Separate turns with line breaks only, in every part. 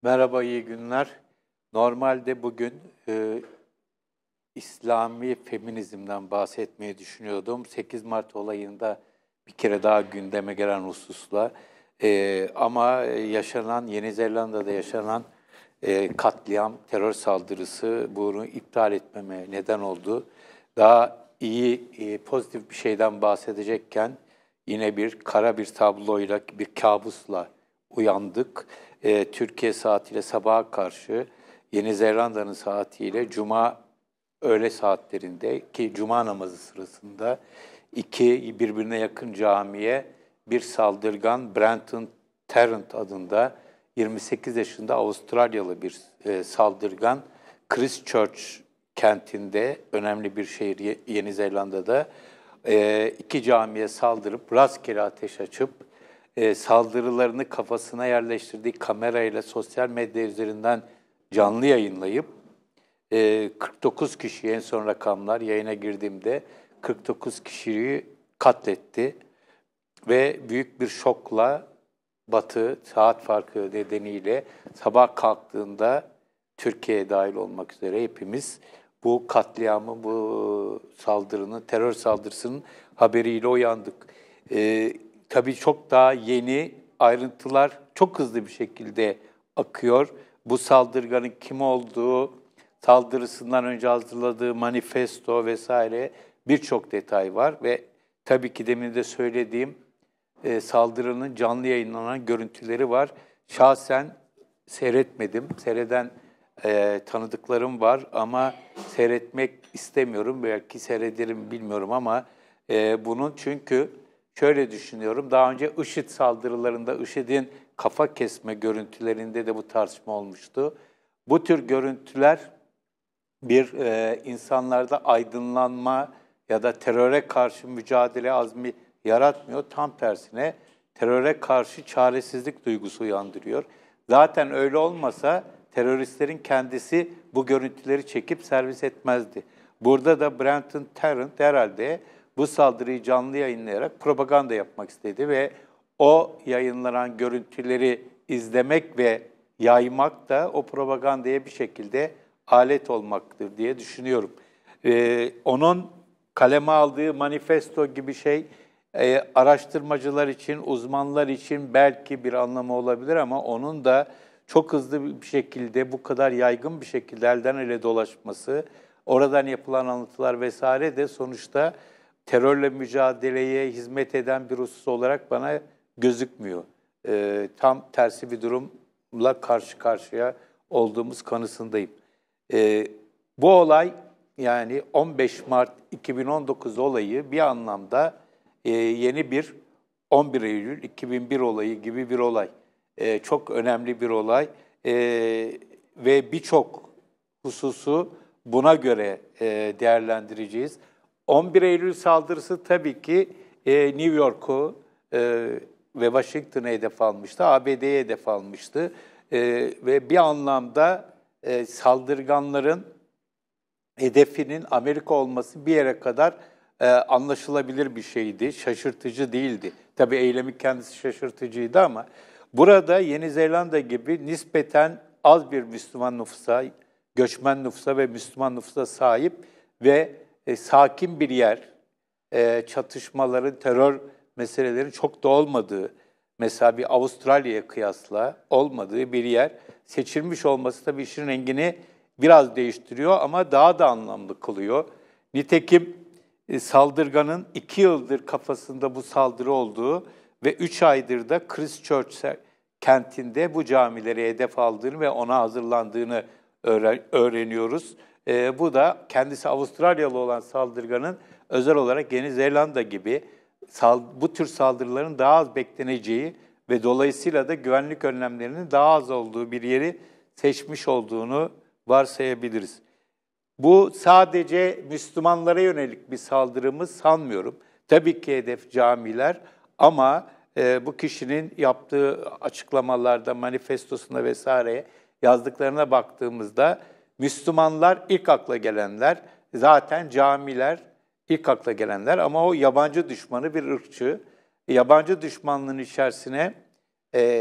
Merhaba, iyi günler. Normalde bugün İslami feminizmden bahsetmeyi düşünüyordum. 8 Mart olayında bir kere daha gündeme gelen hususla. Ama yaşanan, Yeni Zelanda'da yaşanan katliam, terör saldırısı bunu iptal etmeme neden oldu. Daha iyi, pozitif bir şeyden bahsedecekken yine kara bir tabloyla, bir kabusla uyandık. Türkiye saatiyle sabaha karşı, Yeni Zelanda'nın saatiyle Cuma öğle saatlerinde ki Cuma namazı sırasında iki birbirine yakın camiye bir saldırgan Brenton Tarrant adında 28 yaşında Avustralyalı bir saldırgan Christchurch kentinde önemli bir şehir Yeni Zelanda'da iki camiye saldırıp rastgele ateş açıp saldırılarını kafasına yerleştirdiği kamerayla sosyal medya üzerinden canlı yayınlayıp 49 kişi en son rakamlar yayına girdiğimde 49 kişiyi katletti ve büyük bir şokla Batı saat farkı nedeniyle sabah kalktığında Türkiye dahil olmak üzere hepimiz bu katliamı, bu saldırının, terör saldırısının haberiyle uyandık. Tabii çok daha yeni ayrıntılar çok hızlı bir şekilde akıyor. Bu saldırganın kim olduğu, saldırısından önce hazırladığı manifesto vesaire birçok detay var ve tabii ki demin de söylediğim saldırının canlı yayınlanan görüntüleri var. Şahsen seyretmedim. Seyreden tanıdıklarım var ama seyretmek istemiyorum. Belki seyrederim bilmiyorum ama bunun çünkü şöyle düşünüyorum. Daha önce IŞİD saldırılarında IŞİD'in kafa kesme görüntülerinde de bu tartışma olmuştu. Bu tür görüntüler insanlarda aydınlanma ya da teröre karşı mücadele azmi yaratmıyor. Tam tersine teröre karşı çaresizlik duygusu uyandırıyor. Zaten öyle olmasa teröristlerin kendisi bu görüntüleri çekip servis etmezdi. Burada da Brenton Tarrant herhalde bu saldırıyı canlı yayınlayarak propaganda yapmak istedi ve o yayınlanan görüntüleri izlemek ve yaymak da o propagandaya bir şekilde alet olmaktır diye düşünüyorum. Onun kaleme aldığı manifesto gibi şey araştırmacılar için, uzmanlar için belki bir anlamı olabilir ama onun da çok hızlı bir şekilde, bu kadar yaygın bir şekilde elden ele dolaşması, oradan yapılan anlatılar vesaire de sonuçta terörle mücadeleye hizmet eden bir husus olarak bana gözükmüyor. Tam tersi bir durumla karşı karşıya olduğumuz kanısındayım. Bu olay yani 15 Mart 2019 olayı bir anlamda yeni bir 11 Eylül 2001 olayı gibi bir olay. Çok önemli bir olay ve birçok hususu buna göre değerlendireceğiz. 11 Eylül saldırısı tabii ki New York'u ve Washington'ı hedef almıştı, ABD'ye hedef almıştı. Ve bir anlamda saldırganların hedefinin Amerika olması bir yere kadar anlaşılabilir bir şeydi, şaşırtıcı değildi. Tabii eylemin kendisi şaşırtıcıydı ama burada Yeni Zelanda gibi nispeten az bir Müslüman nüfusa, göçmen nüfusa ve Müslüman nüfusa sahip ve sakin bir yer, çatışmaların, terör meselelerin çok da olmadığı, mesela bir Avustralya'ya kıyasla olmadığı bir yer seçilmiş olması tabii işin rengini biraz değiştiriyor ama daha da anlamlı kılıyor. Nitekim saldırganın 2 yıldır kafasında bu saldırı olduğu ve 3 aydır da Christchurch kentinde bu camileri hedef aldığını ve ona hazırlandığını öğreniyoruz. Bu da kendisi Avustralyalı olan saldırganın özel olarak Yeni Zelanda gibi bu tür saldırıların daha az bekleneceği ve dolayısıyla da güvenlik önlemlerinin daha az olduğu bir yeri seçmiş olduğunu varsayabiliriz. Bu sadece Müslümanlara yönelik bir saldırımı sanmıyorum. Tabii ki hedef camiler ama bu kişinin yaptığı açıklamalarda, manifestosunda vesaire yazdıklarına baktığımızda Müslümanlar ilk akla gelenler, zaten camiler ilk akla gelenler ama o yabancı düşmanı bir ırkçı. Yabancı düşmanlığın içerisine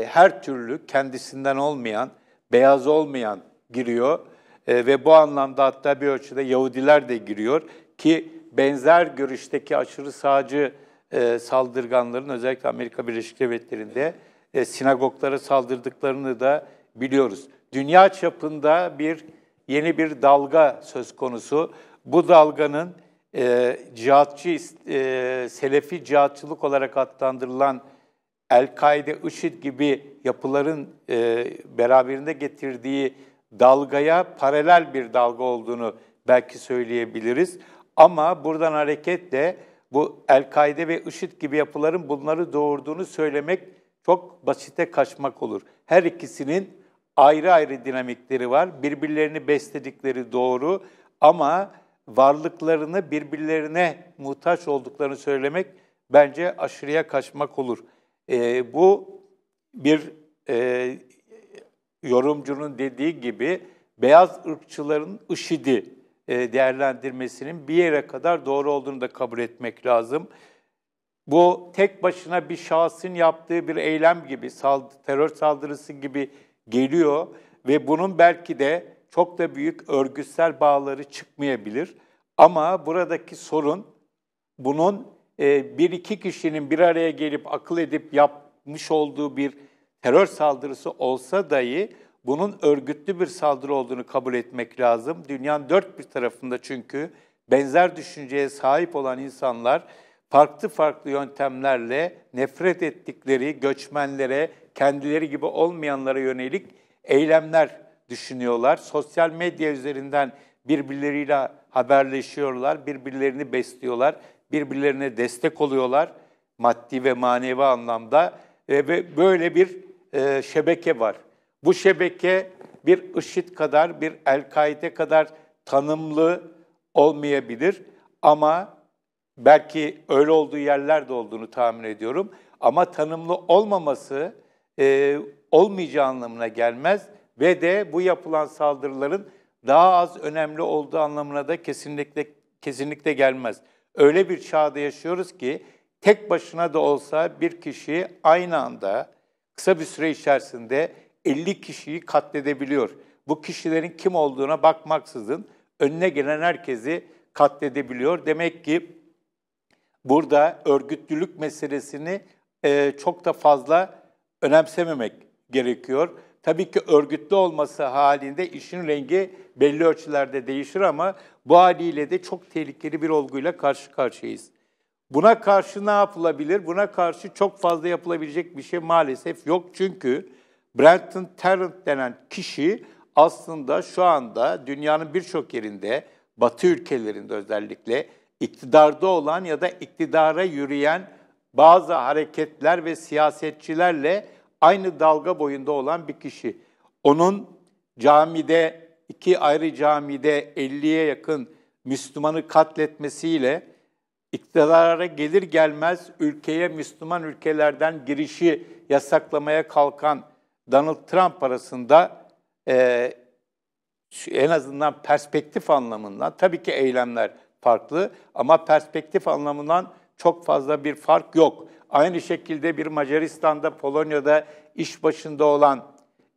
her türlü kendisinden olmayan, beyaz olmayan giriyor. Ve bu anlamda hatta bir ölçüde Yahudiler de giriyor ki benzer görüşteki aşırı sağcı saldırganların özellikle Amerika Birleşik Devletleri'nde sinagoglara saldırdıklarını da biliyoruz. Dünya çapında yeni bir dalga söz konusu. Bu dalganın cihatçı, Selefi cihatçılık olarak adlandırılan El-Kaide, IŞİD gibi yapıların beraberinde getirdiği dalgaya paralel bir dalga olduğunu belki söyleyebiliriz. Ama buradan hareketle bu El-Kaide ve IŞİD gibi yapıların bunları doğurduğunu söylemek çok basite kaçmak olur. Her ikisinin ayrı ayrı dinamikleri var. Birbirlerini besledikleri doğru ama varlıklarını birbirlerine muhtaç olduklarını söylemek bence aşırıya kaçmak olur. Bu bir yorumcunun dediği gibi beyaz ırkçıların IŞİD'i değerlendirmesinin bir yere kadar doğru olduğunu da kabul etmek lazım. Bu tek başına bir şahsın yaptığı bir eylem gibi, terör saldırısı gibi geliyor ve bunun belki de çok da büyük örgütsel bağları çıkmayabilir. Ama buradaki sorun bunun bir iki kişinin bir araya gelip akıl edip yapmış olduğu bir terör saldırısı olsa dahi bunun örgütlü bir saldırı olduğunu kabul etmek lazım. Dünyanın dört bir tarafında çünkü benzer düşünceye sahip olan insanlar farklı farklı yöntemlerle nefret ettikleri göçmenlere, kendileri gibi olmayanlara yönelik eylemler düşünüyorlar. Sosyal medya üzerinden birbirleriyle haberleşiyorlar, birbirlerini besliyorlar, birbirlerine destek oluyorlar maddi ve manevi anlamda ve böyle bir şebeke var. Bu şebeke bir IŞİD kadar, bir El-Kaide kadar tanımlı olmayabilir ama belki öyle olduğu yerler de olduğunu tahmin ediyorum. Ama tanımlı olmaması olmayacağı anlamına gelmez ve de bu yapılan saldırıların daha az önemli olduğu anlamına da kesinlikle gelmez. Öyle bir çağda yaşıyoruz ki tek başına da olsa bir kişi aynı anda kısa bir süre içerisinde 50 kişiyi katledebiliyor. Bu kişilerin kim olduğuna bakmaksızın önüne gelen herkesi katledebiliyor. Demek ki burada örgütlülük meselesini çok da fazla önemsememek gerekiyor. Tabii ki örgütlü olması halinde işin rengi belli ölçülerde değişir ama bu haliyle de çok tehlikeli bir olguyla karşı karşıyayız. Buna karşı ne yapılabilir? Buna karşı çok fazla yapılabilecek bir şey maalesef yok. Çünkü Brenton Tarrant denen kişi aslında şu anda dünyanın birçok yerinde, Batı ülkelerinde özellikle iktidarda olan ya da iktidara yürüyen bazı hareketler ve siyasetçilerle aynı dalga boyunda olan bir kişi. Onun iki ayrı camide 50'ye yakın Müslümanı katletmesiyle iktidara gelir gelmez ülkeye Müslüman ülkelerden girişi yasaklamaya kalkan Donald Trump arasında en azından perspektif anlamından tabii ki eylemler farklı ama perspektif anlamından çok fazla bir fark yok. Aynı şekilde bir Macaristan'da, Polonya'da iş başında olan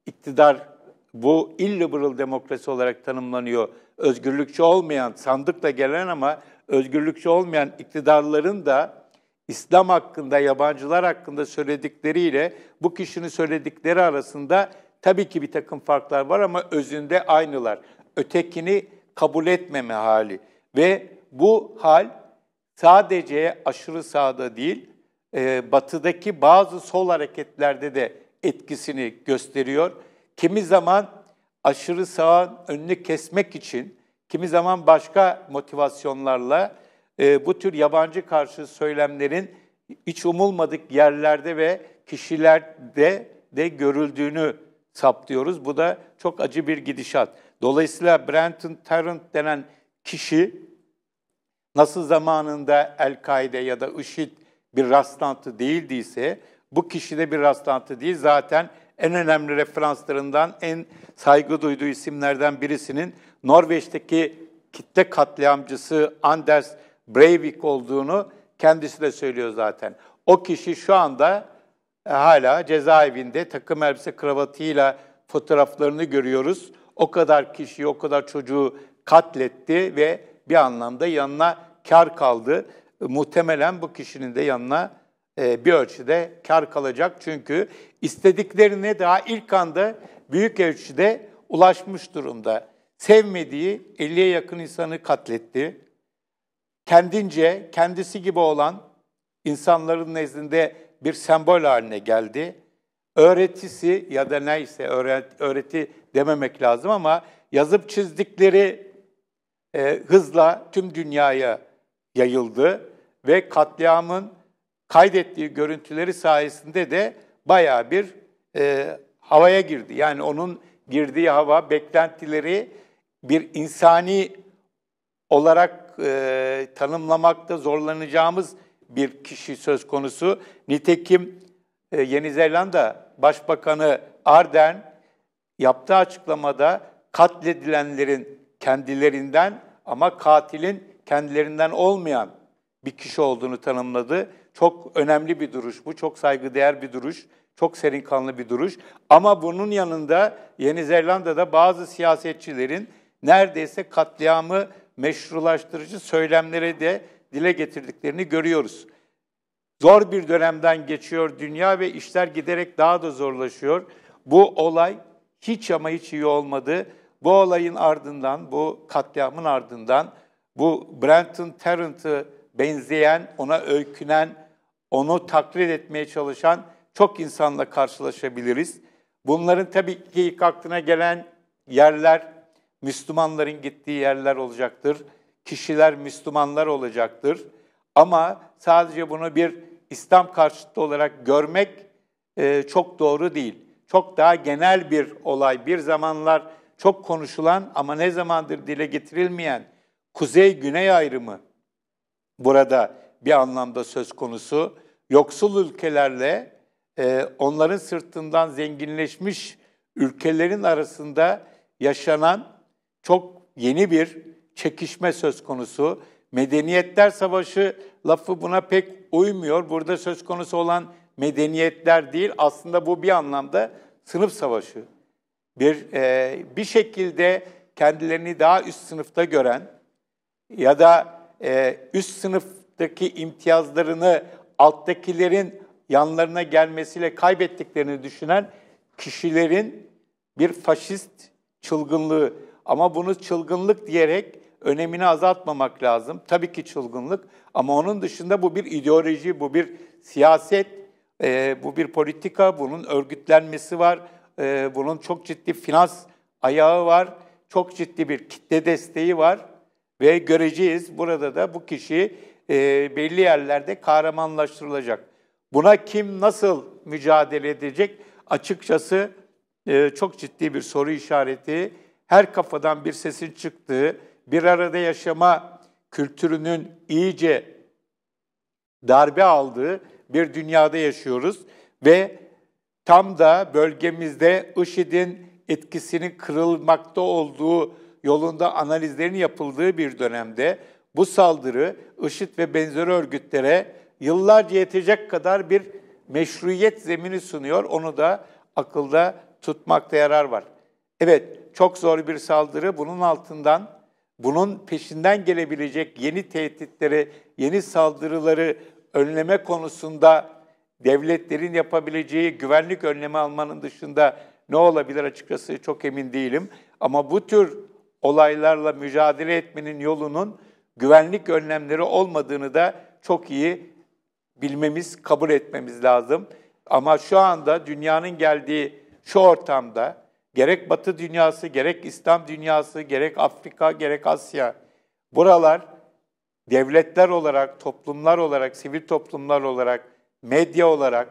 iktidar bu illiberal demokrasi olarak tanımlanıyor. Özgürlükçü olmayan, sandıkla gelen ama özgürlükçü olmayan iktidarların da İslam hakkında, yabancılar hakkında söyledikleriyle bu kişinin söyledikleri arasında tabii ki bir takım farklar var ama özünde aynılar. Ötekini kabul etmeme hali ve bu hal sadece aşırı sağda değil, batıdaki bazı sol hareketlerde de etkisini gösteriyor. Kimi zaman aşırı sağın önünü kesmek için, kimi zaman başka motivasyonlarla bu tür yabancı karşı söylemlerin hiç umulmadık yerlerde ve kişilerde de görüldüğünü saptıyoruz. Bu da çok acı bir gidişat. Dolayısıyla Brenton Tarrant denen kişi nasıl zamanında El-Kaide ya da IŞİD bir rastlantı değildiyse, bu kişi de bir rastlantı değil. Zaten en önemli referanslarından, en saygı duyduğu isimlerden birisinin Norveç'teki kitle katliamcısı Anders Breivik olduğunu kendisi de söylüyor zaten. O kişi şu anda hala cezaevinde takım elbise kravatıyla fotoğraflarını görüyoruz. O kadar kişiyi, o kadar çocuğu katletti ve bir anlamda yanına kar kaldı. Muhtemelen bu kişinin de yanına bir ölçüde kar kalacak. Çünkü istediklerine daha ilk anda büyük ölçüde ulaşmış durumda. Sevmediği 50'ye yakın insanı katletti. Kendince, kendisi gibi olan insanların nezdinde bir sembol haline geldi. Öğretisi ya da neyse öğreti dememek lazım ama yazıp çizdikleri hızla tüm dünyaya yayıldı ve katliamın kaydettiği görüntüleri sayesinde de bayağı bir havaya girdi. Yani onun girdiği hava, beklentileri bir insani olarak tanımlamakta zorlanacağımız bir kişi söz konusu. Nitekim Yeni Zelanda Başbakanı Ardern yaptığı açıklamada katledilenlerin kendilerinden ama katilin kendilerinden olmayan bir kişi olduğunu tanımladı. Çok önemli bir duruş bu, çok saygıdeğer bir duruş, çok serinkanlı bir duruş. Ama bunun yanında Yeni Zelanda'da bazı siyasetçilerin neredeyse katliamı meşrulaştırıcı söylemleri de dile getirdiklerini görüyoruz. Zor bir dönemden geçiyor dünya ve işler giderek daha da zorlaşıyor. Bu olay hiç ama hiç iyi olmadı. Bu olayın ardından, bu katliamın ardından, bu Brenton Tarrant'ı benzeyen, ona öykünen, onu taklit etmeye çalışan çok insanla karşılaşabiliriz. Bunların tabii ki ilk aklına gelen yerler, Müslümanların gittiği yerler olacaktır. Kişiler Müslümanlar olacaktır. Ama sadece bunu bir İslam karşıtı olarak görmek çok doğru değil. Çok daha genel bir olay. Bir zamanlar çok konuşulan ama ne zamandır dile getirilmeyen kuzey-güney ayrımı burada bir anlamda söz konusu. Yoksul ülkelerle onların sırtından zenginleşmiş ülkelerin arasında yaşanan çok yeni bir çekişme söz konusu. Medeniyetler savaşı lafı buna pek uymuyor. Burada söz konusu olan medeniyetler değil, aslında bu bir anlamda sınıf savaşı. Bir şekilde kendilerini daha üst sınıfta gören ya da üst sınıftaki imtiyazlarını alttakilerin yanlarına gelmesiyle kaybettiklerini düşünen kişilerin bir faşist çılgınlığı. Ama bunu çılgınlık diyerek önemini azaltmamak lazım. Tabii ki çılgınlık ama onun dışında bu bir ideoloji, bu bir siyaset, bu bir politika, bunun örgütlenmesi var, bunun çok ciddi finans ayağı var, çok ciddi bir kitle desteği var ve göreceğiz burada da bu kişi belli yerlerde kahramanlaştırılacak. Buna kim nasıl mücadele edecek? Açıkçası çok ciddi bir soru işareti. Her kafadan bir sesin çıktığı, bir arada yaşama kültürünün iyice darbe aldığı bir dünyada yaşıyoruz. Ve tam da bölgemizde IŞİD'in etkisinin kırılmakta olduğu yolunda analizlerin yapıldığı bir dönemde bu saldırı IŞİD ve benzeri örgütlere yıllarca yetecek kadar bir meşruiyet zemini sunuyor. Onu da akılda tutmakta yarar var. Evet, çok zor bir saldırı. Bunun altından, bunun peşinden gelebilecek yeni tehditleri, yeni saldırıları önleme konusunda devletlerin yapabileceği güvenlik önlemi almanın dışında ne olabilir açıkçası çok emin değilim. Ama bu tür olaylarla mücadele etmenin yolunun güvenlik önlemleri olmadığını da çok iyi bilmemiz, kabul etmemiz lazım. Ama şu anda dünyanın geldiği şu ortamda gerek Batı dünyası, gerek İslam dünyası, gerek Afrika, gerek Asya, buralar devletler olarak, toplumlar olarak, sivil toplumlar olarak, medya olarak,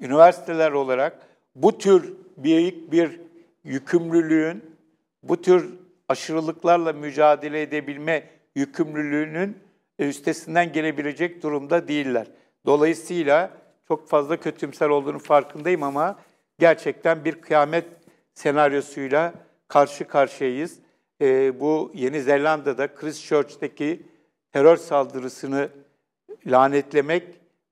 üniversiteler olarak bu tür büyük bir yükümlülüğün, bu tür aşırılıklarla mücadele edebilme yükümlülüğünün üstesinden gelebilecek durumda değiller. Dolayısıyla çok fazla kötümser olduğunu farkındayım ama gerçekten bir kıyamet senaryosuyla karşı karşıyayız. Bu Yeni Zelanda'da Christchurch'teki terör saldırısını lanetlemek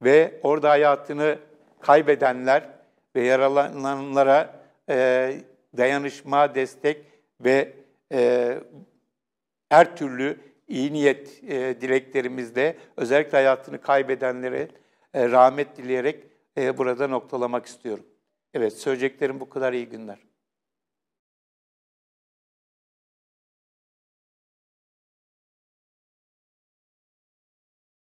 ve orada hayatını kaybedenler ve yaralananlara dayanışma, destek ve her türlü iyi niyet dileklerimizle özellikle hayatını kaybedenlere rahmet dileyerek burada noktalamak istiyorum. Evet, söyleyeceklerim bu kadar. İyi günler.